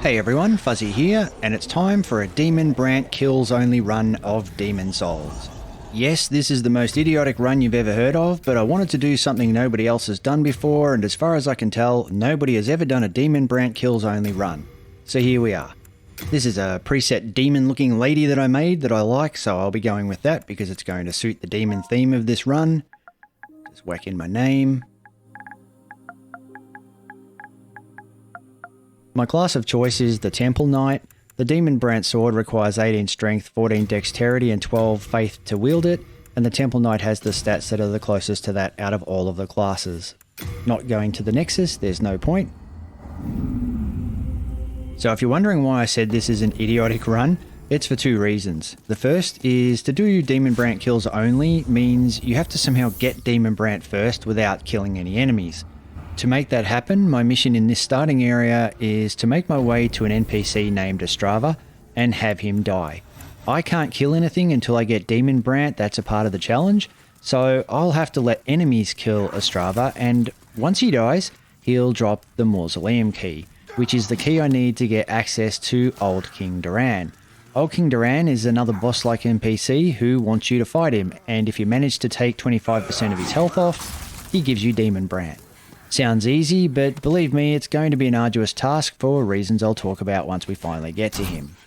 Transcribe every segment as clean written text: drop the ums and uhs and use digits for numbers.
Hey everyone, Fuzzy here, and it's time for a Demondbrandt kills only run of Demon Souls. Yes, this is the most idiotic run you've ever heard of, but I wanted to do something nobody else has done before, and as far as I can tell, nobody has ever done a Demondbrandt kills only run. So here we are. This is a preset demon looking lady that I made that I like, so I'll be going with that because it's going to suit the demon theme of this run. Just whack in my name. My class of choice is the Temple Knight. The Demondbrandt sword requires 18 strength, 14 dexterity and 12 faith to wield it, and the Temple Knight has the stats that are the closest to that out of all of the classes. Not going to the Nexus, there's no point. So if you're wondering why I said this is an idiotic run, it's for two reasons. The first is to do Demondbrandt kills only means you have to somehow get Demondbrandt first without killing any enemies. To make that happen, my mission in this starting area is to make my way to an NPC named Ostrava and have him die. I can't kill anything until I get Demondbrandt, that's a part of the challenge, so I'll have to let enemies kill Ostrava, and once he dies, he'll drop the Mausoleum key, which is the key I need to get access to Old King Duran. Old King Duran is another boss-like NPC who wants you to fight him, and if you manage to take 25% of his health off, he gives you Demondbrandt. Sounds easy, but believe me, it's going to be an arduous task for reasons I'll talk about once we finally get to him.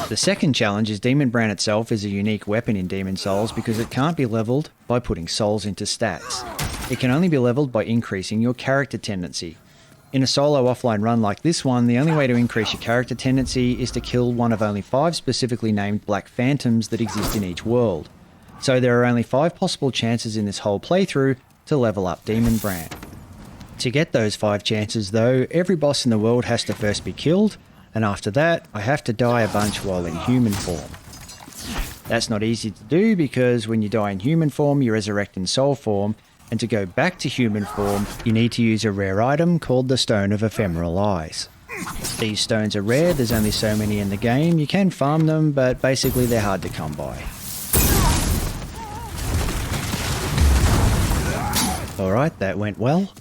The second challenge is Demondbrandt itself is a unique weapon in Demon Souls because it can't be leveled by putting souls into stats. It can only be leveled by increasing your character tendency. In a solo offline run like this one, the only way to increase your character tendency is to kill one of only 5 specifically named Black Phantoms that exist in each world. So there are only 5 possible chances in this whole playthrough to level up Demondbrandt. To get those 5 chances though, every boss in the world has to first be killed, and after that, I have to die a bunch while in human form. That's not easy to do because when you die in human form, you resurrect in soul form, and to go back to human form, you need to use a rare item called the Stone of Ephemeral Eyes. These stones are rare, there's only so many in the game, you can farm them, but basically they're hard to come by. Alright, that went well.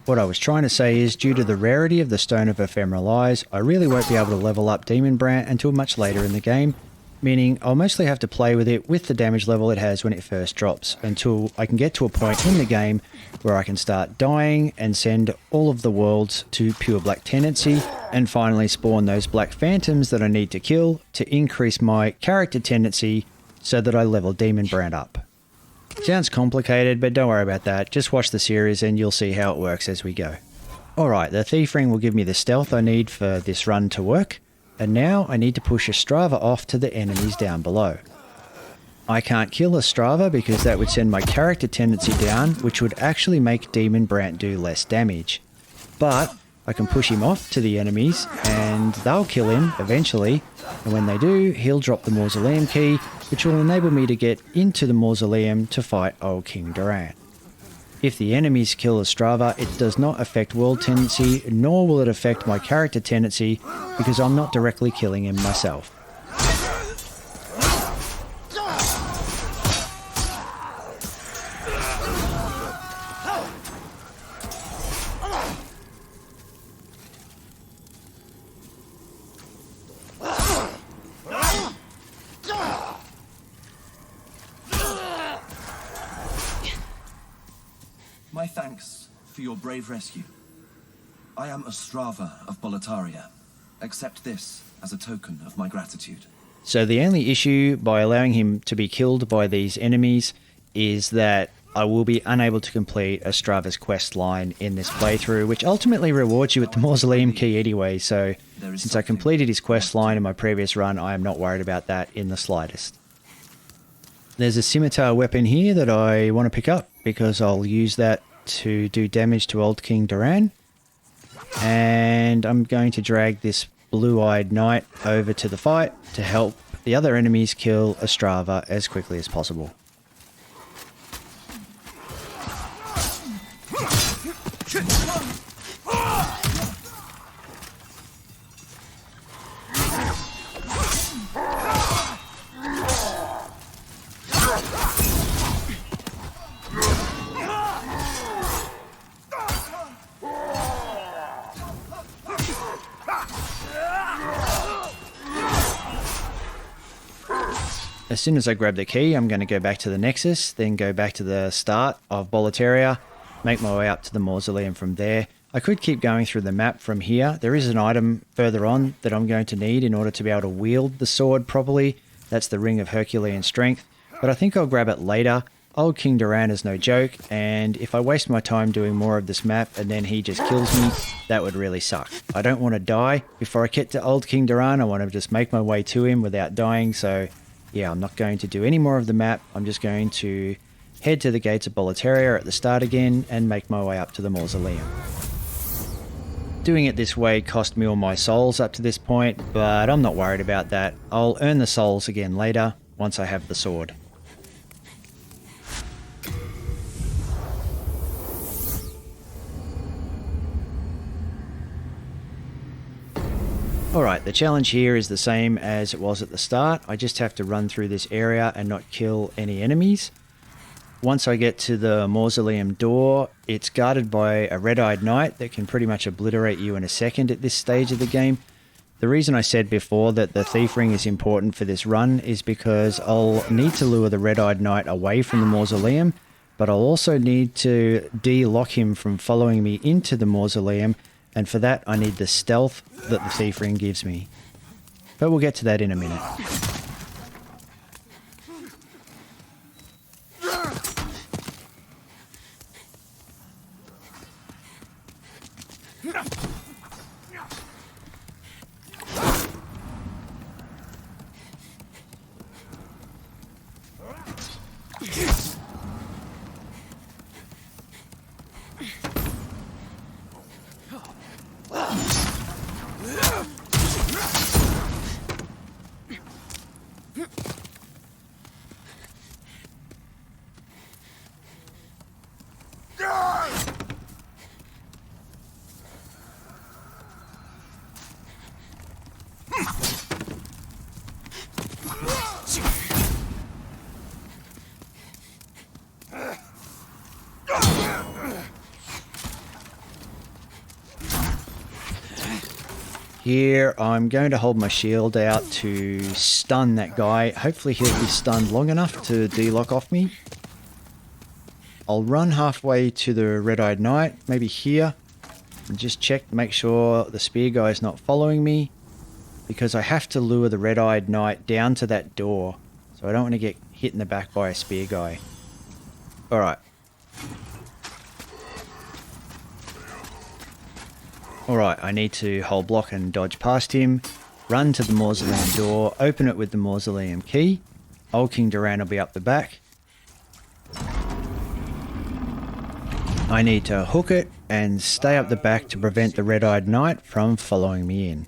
What I was trying to say is, due to the rarity of the Stone of Ephemeral Eyes, I really won't be able to level up Demondbrandt until much later in the game, meaning I'll mostly have to play with it with the damage level it has when it first drops, until I can get to a point in the game where I can start dying and send all of the worlds to pure black tendency, and finally spawn those Black Phantoms that I need to kill to increase my character tendency so that I level Demondbrandt up. Sounds complicated, but don't worry about that. Just watch the series and you'll see how it works as we go. Alright, the Thief Ring will give me the stealth I need for this run to work, and now I need to push Ostrava off to the enemies down below. I can't kill Ostrava because that would send my character tendency down, which would actually make Demondbrandt do less damage. But I can push him off to the enemies and they'll kill him eventually, and when they do, he'll drop the Mausoleum key, which will enable me to get into the Mausoleum to fight Old King Duran. If the enemies kill Ostrava, it does not affect world tendency, nor will it affect my character tendency, because I'm not directly killing him myself. My thanks for your brave rescue. I am Ostrava of Boletaria. Accept this as a token of my gratitude. So the only issue by allowing him to be killed by these enemies is that I will be unable to complete Ostrava's quest line in this playthrough, which ultimately rewards you with the Mausoleum key anyway, so since I completed his quest line in my previous run, I am not worried about that in the slightest. There's a scimitar weapon here that I want to pick up because I'll use that to do damage to Old King Duran. And I'm going to drag this blue-eyed knight over to the fight to help the other enemies kill Ostrava as quickly as possible. As soon as I grab the key, I'm going to go back to the Nexus, then go back to the start of Boletaria, make my way up to the Mausoleum from there. I could keep going through the map from here. There is an item further on that I'm going to need in order to be able to wield the sword properly. That's the Ring of Herculean Strength, but I think I'll grab it later. Old King Doran is no joke, and if I waste my time doing more of this map and then he just kills me, that would really suck. I don't want to die before I get to Old King Doran. I want to just make my way to him without dying, so yeah, I'm not going to do any more of the map. I'm just going to head to the gates of Boletaria at the start again and make my way up to the Mausoleum. Doing it this way cost me all my souls up to this point, but I'm not worried about that. I'll earn the souls again later once I have the sword. Alright, the challenge here is the same as it was at the start. I just have to run through this area and not kill any enemies. Once I get to the mausoleum door, it's guarded by a red-eyed knight that can pretty much obliterate you in a second at this stage of the game. The reason I said before that the thief ring is important for this run is because I'll need to lure the red-eyed knight away from the mausoleum, but I'll also need to de-lock him from following me into the mausoleum, and for that I need the stealth that the thief ring gives me. But we'll get to that in a minute. Here, I'm going to hold my shield out to stun that guy. Hopefully he'll be stunned long enough to de-lock off me. I'll run halfway to the red-eyed knight, maybe here, and just check, make sure the spear guy is not following me, because I have to lure the red-eyed knight down to that door, so I don't want to get hit in the back by a spear guy. Alright. Alright, I need to hold block and dodge past him, run to the mausoleum door, open it with the mausoleum key. Old King Doran will be up the back. I need to hook it and stay up the back to prevent the red-eyed knight from following me in.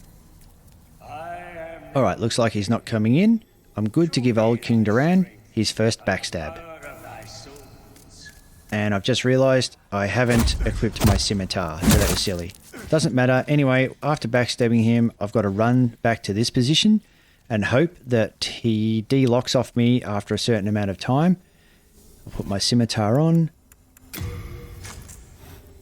Alright, looks like he's not coming in. I'm good to give Old King Doran his first backstab. And I've just realised I haven't equipped my scimitar, so that was silly. Doesn't matter. Anyway, after backstabbing him, I've got to run back to this position and hope that he de-locks off me after a certain amount of time. I'll put my scimitar on.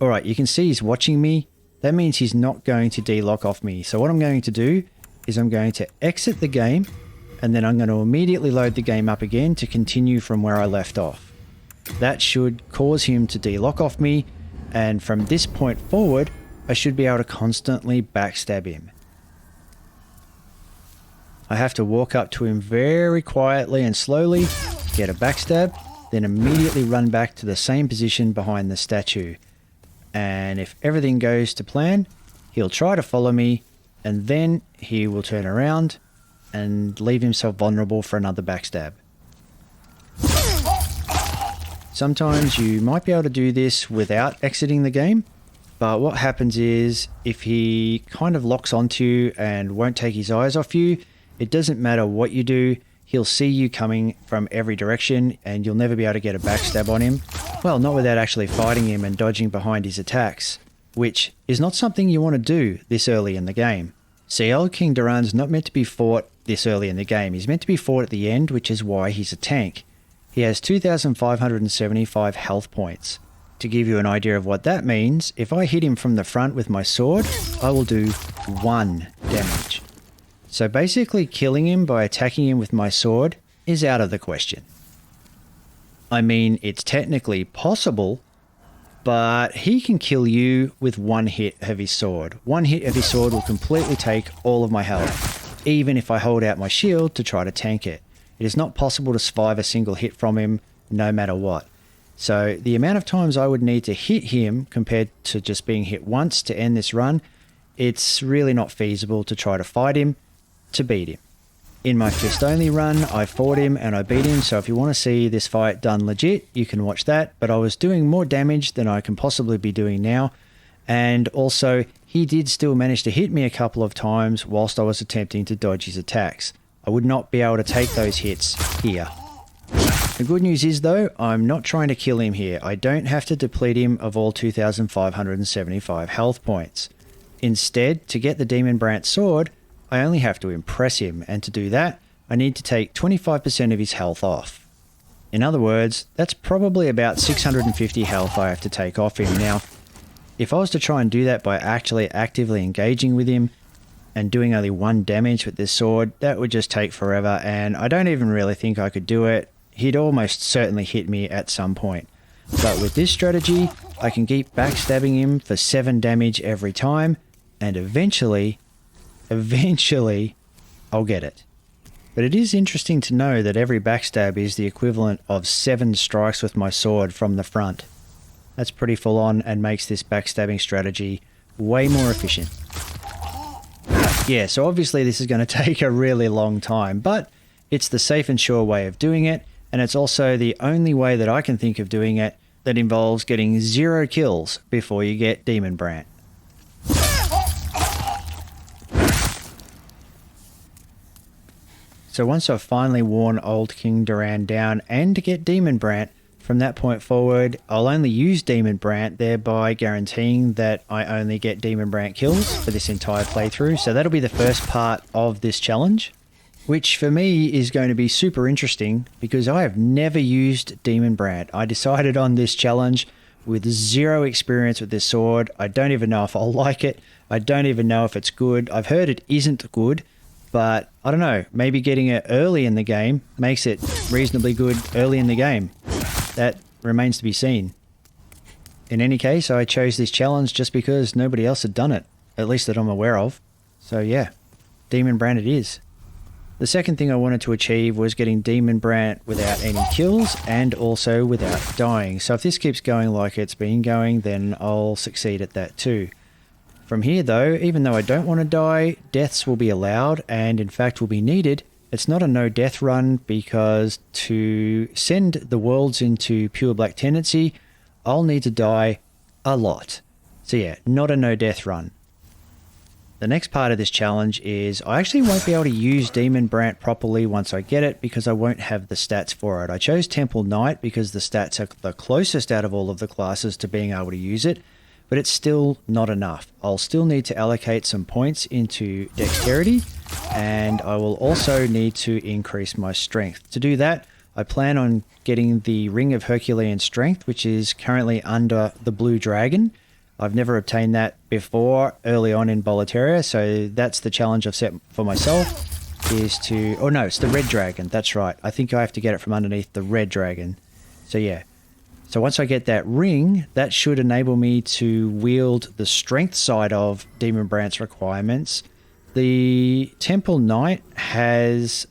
Alright, you can see he's watching me. That means he's not going to de-lock off me. So what I'm going to do is I'm going to exit the game, and then I'm going to immediately load the game up again to continue from where I left off. That should cause him to de-lock off me, and from this point forward, I should be able to constantly backstab him. I have to walk up to him very quietly and slowly, get a backstab, then immediately run back to the same position behind the statue. And if everything goes to plan, he'll try to follow me, and then he will turn around and leave himself vulnerable for another backstab. Sometimes you might be able to do this without exiting the game, but what happens is if he kind of locks onto you and won't take his eyes off you, it doesn't matter what you do, he'll see you coming from every direction and you'll never be able to get a backstab on him. Well, not without actually fighting him and dodging behind his attacks, which is not something you want to do this early in the game. See, Old King Doran's not meant to be fought this early in the game. He's meant to be fought at the end, which is why he's a tank. He has 2,575 health points. To give you an idea of what that means, if I hit him from the front with my sword, I will do 1 damage. So basically killing him by attacking him with my sword is out of the question. I mean, it's technically possible, but he can kill you with one hit of his sword. One hit of his sword will completely take all of my health, even if I hold out my shield to try to tank it. It is not possible to survive a single hit from him, no matter what. So the amount of times I would need to hit him compared to just being hit once to end this run, it's really not feasible to try to fight him to beat him. In my fist only run, I fought him and I beat him, so if you want to see this fight done legit, you can watch that, but I was doing more damage than I can possibly be doing now, and also he did still manage to hit me a couple of times whilst I was attempting to dodge his attacks. I would not be able to take those hits here. The good news is though, I'm not trying to kill him here. I don't have to deplete him of all 2,575 health points. Instead, to get the Demondbrandt sword, I only have to impress him, and to do that, I need to take 25% of his health off. In other words, that's probably about 650 health I have to take off him. Now, if I was to try and do that by actually actively engaging with him and doing only 1 damage with this sword, that would just take forever, and I don't even really think I could do it. He'd almost certainly hit me at some point. But with this strategy, I can keep backstabbing him for 7 damage every time, and eventually I'll get it. But it is interesting to know that every backstab is the equivalent of 7 strikes with my sword from the front. That's pretty full on and makes this backstabbing strategy way more efficient. Yeah, so obviously this is going to take a really long time, but it's the safe and sure way of doing it, and it's also the only way that I can think of doing it that involves getting 0 kills before you get Demondbrandt. So once I've finally worn old King Durand down and to get Demondbrandt, from that point forward, I'll only use Demondbrandt, thereby guaranteeing that I only get Demondbrandt kills for this entire playthrough. So that'll be the first part of this challenge, which for me is going to be super interesting because I have never used Demondbrandt. I decided on this challenge with 0 experience with this sword. I don't even know if I'll like it. I don't even know if it's good. I've heard it isn't good. But I don't know, maybe getting it early in the game makes it reasonably good early in the game. That remains to be seen. In any case, I chose this challenge just because nobody else had done it, at least that I'm aware of. So yeah, Demondbrandt it is. The second thing I wanted to achieve was getting Demondbrandt without any kills and also without dying. So if this keeps going like it's been going, then I'll succeed at that too. From here though, even though I don't want to die, deaths will be allowed and in fact will be needed. It's not a no death run because to send the worlds into pure black tendency, I'll need to die a lot. So yeah, not a no death run. The next part of this challenge is I actually won't be able to use Demondbrandt properly once I get it because I won't have the stats for it. I chose Temple Knight because the stats are the closest out of all of the classes to being able to use it. But it's still not enough. I'll still need to allocate some points into dexterity, and I will also need to increase my strength. To do that, I plan on getting the Ring of Herculean Strength, which is currently under the Blue Dragon. I've never obtained that before early on in Boletaria, so that's the challenge I've set for myself, is to... Oh no, it's the Red Dragon, that's right. I think I have to get it from underneath the Red Dragon. So yeah. So once I get that ring, that should enable me to wield the strength side of Demonbrandt's requirements. The Temple Knight has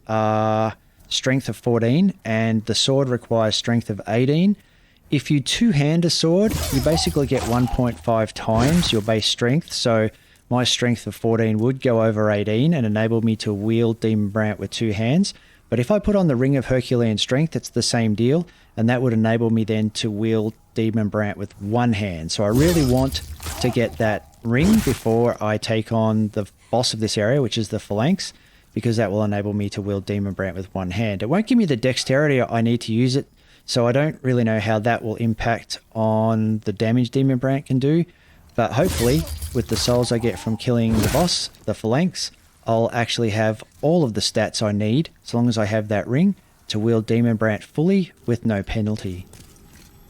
strength of 14 and the sword requires strength of 18. If you two-hand a sword, you basically get 1.5 times your base strength. So my strength of 14 would go over 18 and enable me to wield Demondbrandt with 2 hands. But if I put on the Ring of Herculean Strength, it's the same deal, and that would enable me then to wield Demondbrandt with 1 hand. So I really want to get that ring before I take on the boss of this area, which is the Phalanx, because that will enable me to wield Demondbrandt with 1 hand. It won't give me the dexterity I need to use it, so I don't really know how that will impact on the damage Demondbrandt can do, but hopefully, with the souls I get from killing the boss, the Phalanx, I'll actually have all of the stats I need, as long as I have that ring, to wield Demondbrandt fully with no penalty.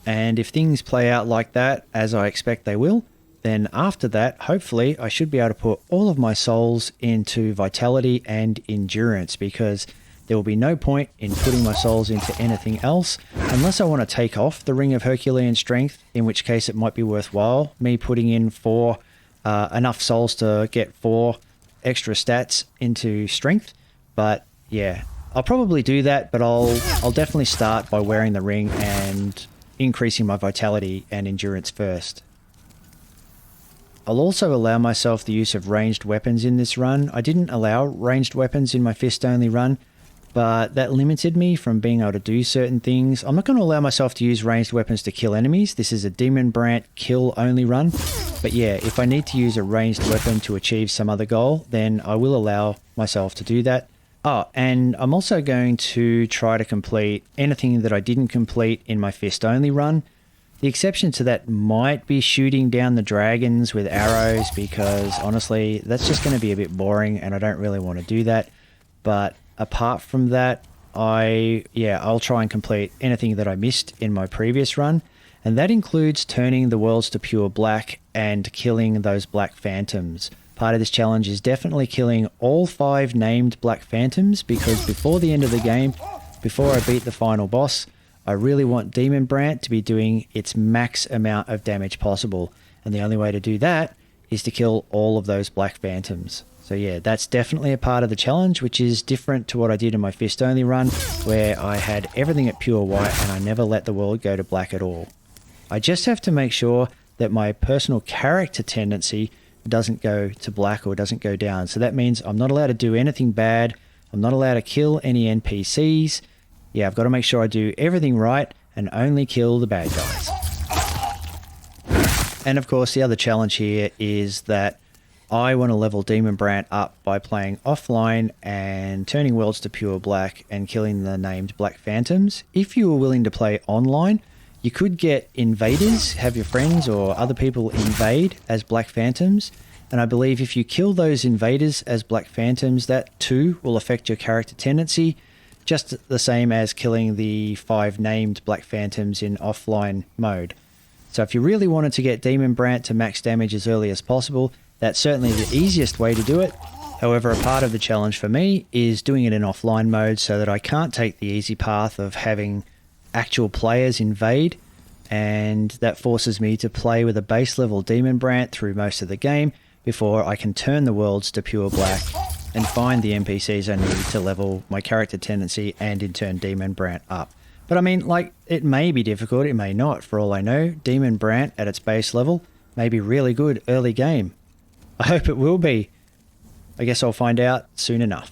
And if things play out like that, as I expect they will, then after that, hopefully, I should be able to put all of my souls into Vitality and Endurance, because there will be no point in putting my souls into anything else unless I want to take off the Ring of Herculean Strength, in which case it might be worthwhile me putting in enough souls to get 4 extra stats into strength. But yeah, I'll probably do that, but I'll definitely start by wearing the ring and increasing my vitality and endurance first. I'll also allow myself the use of ranged weapons in this run. I didn't allow ranged weapons in my fist-only run, but that limited me from being able to do certain things. I'm not going to allow myself to use ranged weapons to kill enemies. This is a Demonbrandt kill-only run. But yeah, if I need to use a ranged weapon to achieve some other goal, then I will allow myself to do that. Oh, and I'm also going to try to complete anything that I didn't complete in my fist-only run. The exception to that might be shooting down the dragons with arrows, because honestly, that's just going to be a bit boring and I don't really want to do that. But apart from that, I'll try and complete anything that I missed in my previous run. And that includes turning the worlds to pure black and killing those black phantoms. Part of this challenge is definitely killing all 5 named black phantoms, because before the end of the game, before I beat the final boss, I really want Demonbrandt to be doing its max amount of damage possible. And the only way to do that is to kill all of those black phantoms. So yeah, that's definitely a part of the challenge, which is different to what I did in my fist-only run, where I had everything at pure white and I never let the world go to black at all. I just have to make sure that my personal character tendency doesn't go to black or doesn't go down. So that means I'm not allowed to do anything bad. I'm not allowed to kill any NPCs. Yeah, I've got to make sure I do everything right and only kill the bad guys. And of course, the other challenge here is that I want to level Demonbrandt up by playing offline and turning worlds to pure black and killing the named black phantoms. If you were willing to play online, you could get invaders, have your friends or other people invade as black phantoms. And I believe if you kill those invaders as black phantoms, that too will affect your character tendency, just the same as killing the 5 named black phantoms in offline mode. So if you really wanted to get Demonbrandt to max damage as early as possible, that's certainly the easiest way to do it. However, a part of the challenge for me is doing it in offline mode so that I can't take the easy path of having actual players invade, and that forces me to play with a base level Demonbrandt through most of the game before I can turn the worlds to pure black and find the NPCs I need to level my character tendency and in turn Demonbrandt up. But I mean, like, it may be difficult, it may not, for all I know. Demonbrandt at its base level may be really good early game. I hope it will be. I guess I'll find out soon enough.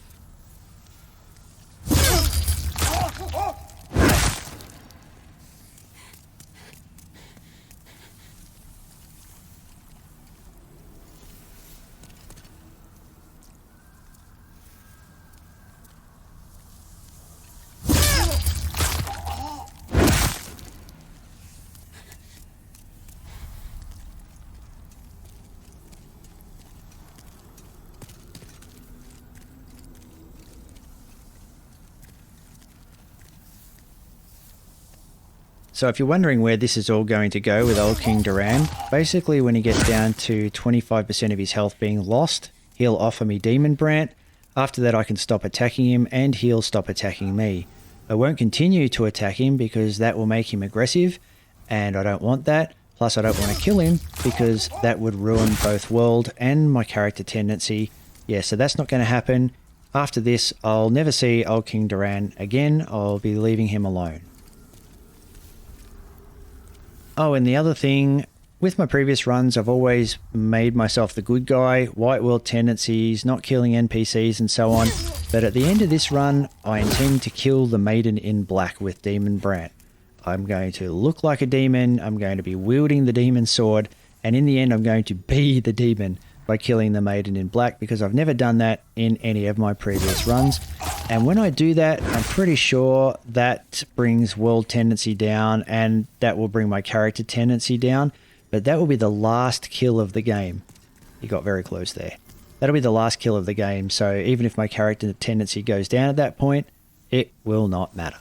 So if you're wondering where this is all going to go with old King Duran, basically when he gets down to 25% of his health being lost, he'll offer me Demonbrandt. After that I can stop attacking him and he'll stop attacking me. I won't continue to attack him because that will make him aggressive and I don't want that. Plus I don't want to kill him because that would ruin both world and my character tendency. Yeah, so that's not going to happen. After this, I'll never see old King Duran again. I'll be leaving him alone. Oh, and the other thing, with my previous runs, I've always made myself the good guy, white world tendencies, not killing NPCs and so on. But at the end of this run, I intend to kill the Maiden in Black with Demonbrandt. I'm going to look like a demon, I'm going to be wielding the demon sword, and in the end I'm going to be the demon by killing the Maiden in Black, because I've never done that in any of my previous runs. And when I do that, I'm pretty sure that brings world tendency down and that will bring my character tendency down. But that will be the last kill of the game. You got very close there. That'll be the last kill of the game. So even if my character tendency goes down at that point, it will not matter.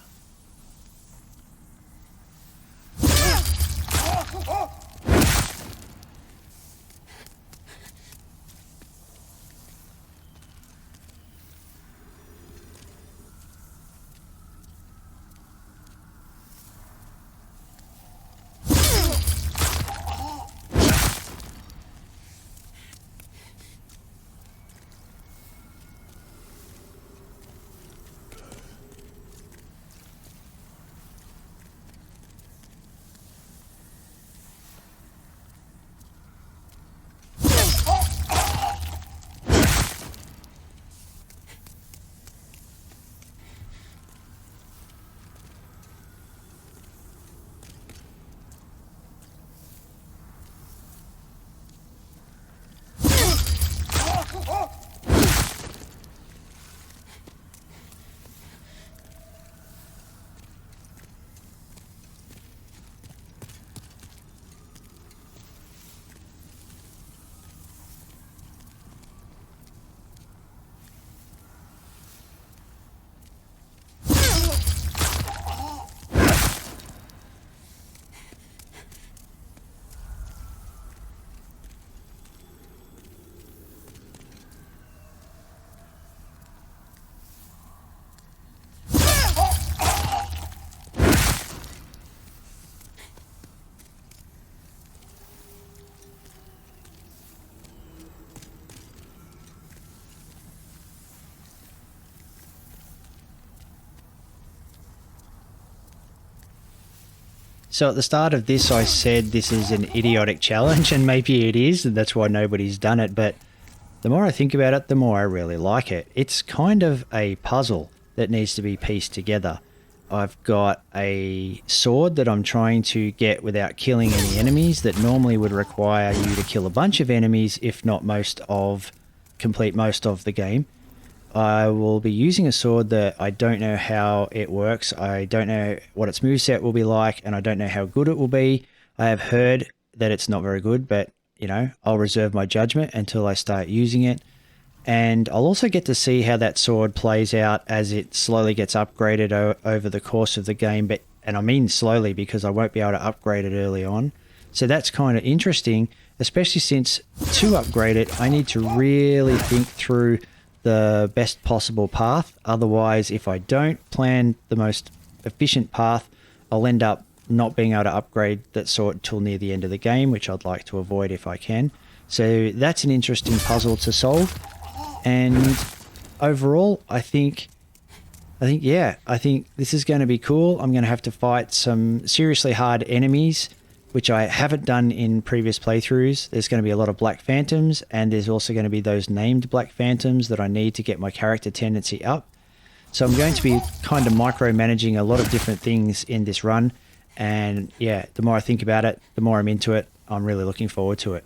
So at the start of this, I said this is an idiotic challenge, and maybe it is, and that's why nobody's done it. But the more I think about it, the more I really like it. It's kind of a puzzle that needs to be pieced together. I've got a sword that I'm trying to get without killing any enemies that normally would require you to kill a bunch of enemies, if not complete most of the game. I will be using a sword that I don't know how it works. I don't know what its moveset will be like, and I don't know how good it will be. I have heard that it's not very good, but, you know, I'll reserve my judgment until I start using it. And I'll also get to see how that sword plays out as it slowly gets upgraded over the course of the game. And I mean slowly, because I won't be able to upgrade it early on. So that's kind of interesting, especially since to upgrade it, I need to really think through the best possible path. Otherwise, if I don't plan the most efficient path, I'll end up not being able to upgrade that sword till near the end of the game, which I'd like to avoid if I can. So that's an interesting puzzle to solve. And overall, I think this is going to be cool. I'm going to have to fight some seriously hard enemies, which I haven't done in previous playthroughs. There's going to be a lot of Black Phantoms, and there's also going to be those named Black Phantoms that I need to get my character tendency up. So I'm going to be kind of micromanaging a lot of different things in this run. And yeah, the more I think about it, the more I'm into it. I'm really looking forward to it.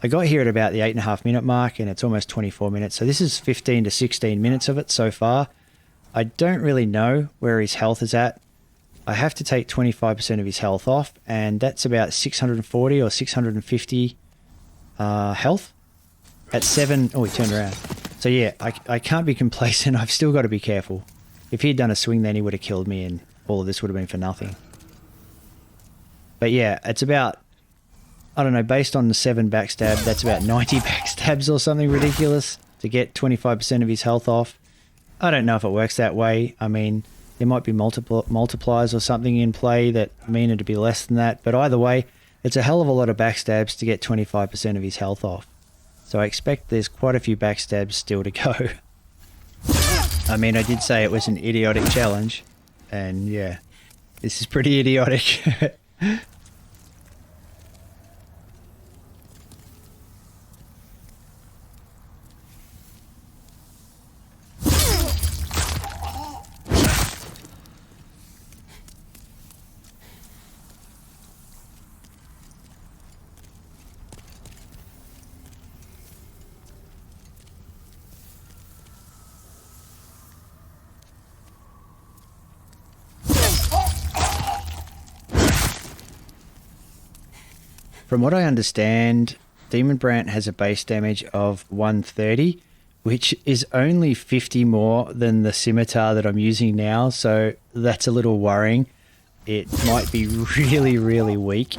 I got here at about the 8.5 minute mark, and it's almost 24 minutes. So this is 15 to 16 minutes of it so far. I don't really know where his health is at. I have to take 25% of his health off, and that's about 640 or 650 health. At 7, oh, he turned around. So yeah, I can't be complacent. I've still got to be careful. If he'd done a swing, then he would have killed me, and all of this would have been for nothing. But yeah, it's about, I don't know, based on the 7 backstab, that's about 90 backstabs or something ridiculous to get 25% of his health off. I don't know if it works that way. I mean, there might be multipliers or something in play that mean it'd be less than that. But either way, it's a hell of a lot of backstabs to get 25% of his health off. So I expect there's quite a few backstabs still to go. I mean, I did say it was an idiotic challenge. And yeah, this is pretty idiotic. From what I understand, Demondbrandt has a base damage of 130, which is only 50 more than the scimitar that I'm using now, so that's a little worrying. It might be really, really weak.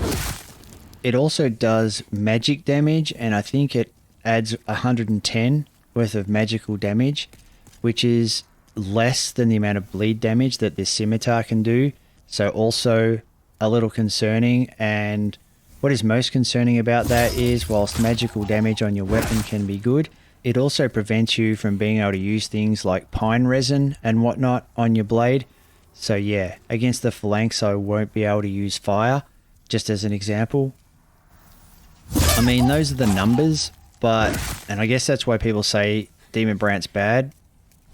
It also does magic damage, and I think it adds 110 worth of magical damage, which is less than the amount of bleed damage that this scimitar can do, so also a little concerning. And what is most concerning about that is, whilst magical damage on your weapon can be good, it also prevents you from being able to use things like pine resin and whatnot on your blade. So yeah, against the phalanx I won't be able to use fire, just as an example. I mean, those are the numbers, and I guess that's why people say Demonbrandt's bad,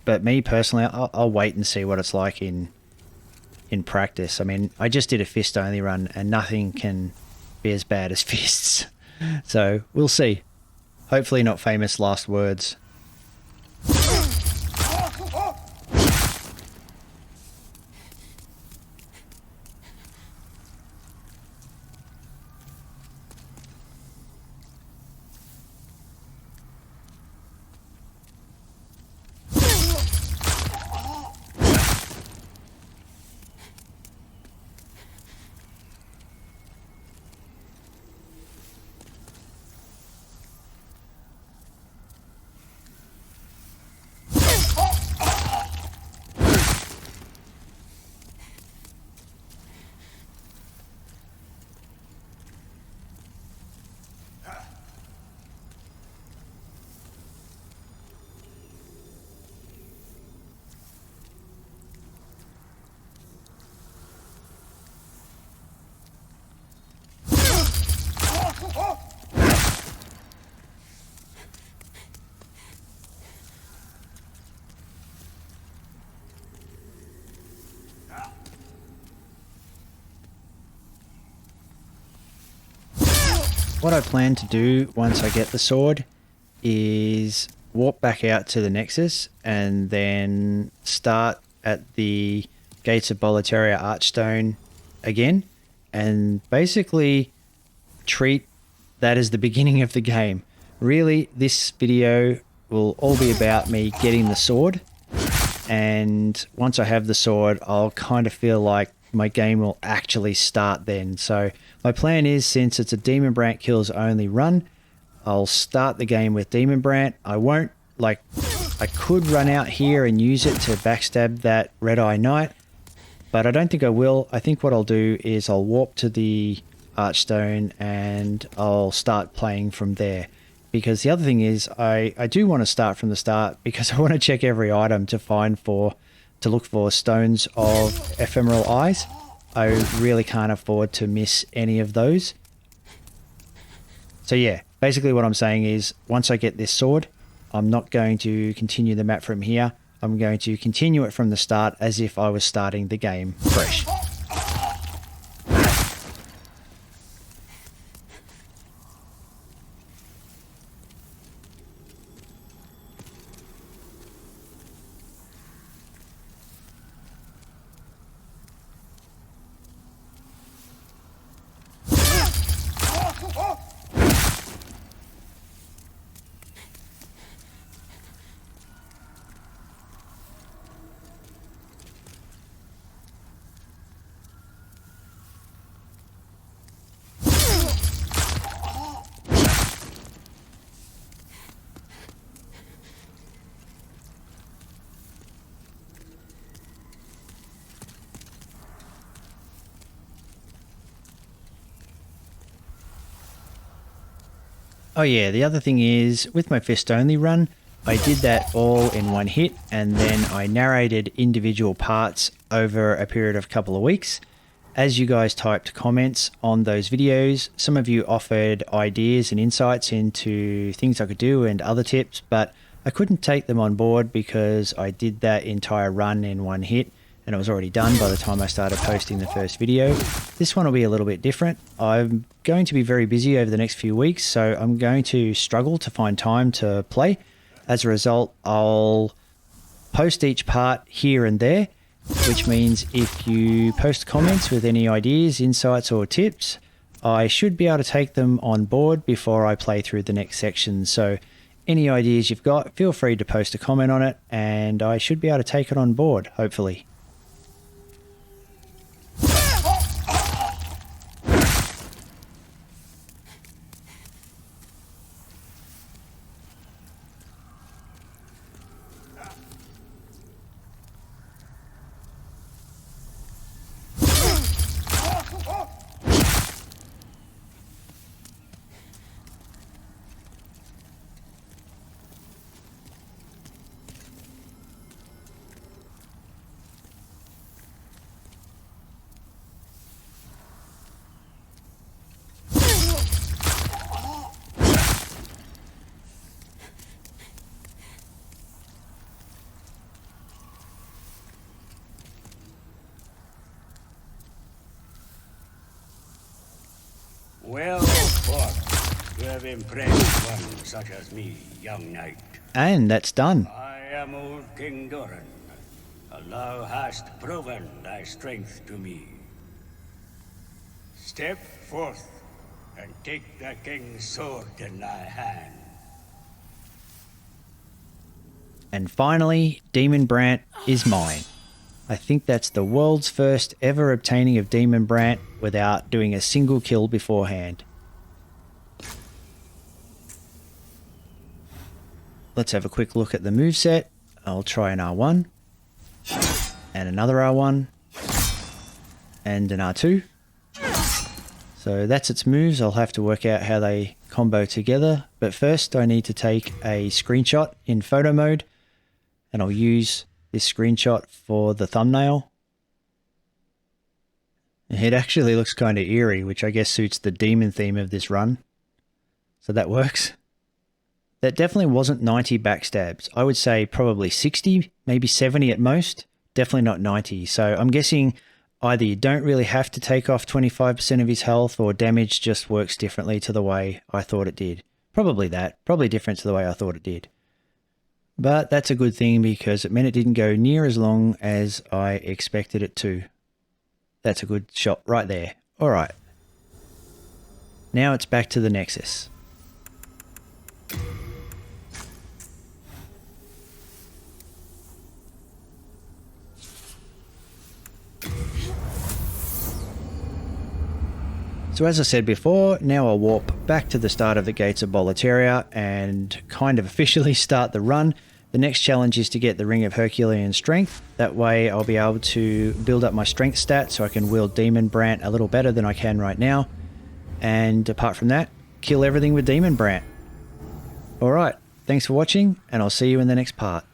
but me personally, I'll wait and see what it's like in practice. I mean, I just did a fist only run, and nothing can be as bad as fists. So we'll see. Hopefully not famous last words. what I plan to do once I get the sword is walk back out to the Nexus and then start at the Gates of Boletaria Archstone again, and basically treat that as the beginning of the game. Really, this video will all be about me getting the sword, and once I have the sword, I'll kind of feel like my game will actually start then. So my plan is, since it's a Demondbrandt kills only run, I'll start the game with Demondbrandt. I could run out here and use it to backstab that Red Eye Knight, but I don't think I will. I think what I'll do is I'll warp to the Archstone and I'll start playing from there. Because the other thing is, I do want to start from the start, because I want to check every item to look for stones of ephemeral eyes. I really can't afford to miss any of those. So yeah, basically what I'm saying is, once I get this sword, I'm not going to continue the map from here. I'm going to continue it from the start as if I was starting the game fresh. Oh yeah, the other thing is, with my fist only run, I did that all in one hit, and then I narrated individual parts over a period of a couple of weeks. As you guys typed comments on those videos, some of you offered ideas and insights into things I could do and other tips, but I couldn't take them on board because I did that entire run in one hit, and it was already done by the time I started posting the first video. This one will be a little bit different. I'm going to be very busy over the next few weeks, so I'm going to struggle to find time to play. As a result, I'll post each part here and there, which means if you post comments with any ideas, insights or tips, I should be able to take them on board before I play through the next section. So any ideas you've got, feel free to post a comment on it, and I should be able to take it on board, hopefully. Well fought. You have impressed one such as me, young knight. And that's done. I am old King Doran, and thou hast proven thy strength to me. Step forth and take the king's sword in thy hand. And finally, Demondbrandt is mine. I think that's the world's first ever obtaining of Demondbrandt without doing a single kill beforehand. Let's have a quick look at the moveset. I'll try an R1, and another R1, and an R2. So that's its moves. I'll have to work out how they combo together. But first I need to take a screenshot in photo mode, and I'll use this screenshot for the thumbnail. It actually looks kind of eerie, which I guess suits the demon theme of this run. So that works. That definitely wasn't 90 backstabs. I would say probably 60, maybe 70 at most. Definitely not 90. So I'm guessing Either you don't really have to take off 25% of his health, or damage just works differently to the way I thought it did. Probably that. Probably different to the way I thought it did. But that's a good thing because it meant it didn't go near as long as I expected it to. That's a good shot right there. Alright. Now it's back to the Nexus. So as I said before, now I'll warp back to the start of the Gates of Boletaria and kind of officially start the run. The next challenge is to get the Ring of Herculean Strength. That way I'll be able to build up my strength stat so I can wield Demondbrandt a little better than I can right now. And apart from that, kill everything with Demondbrandt. Alright, thanks for watching and I'll see you in the next part.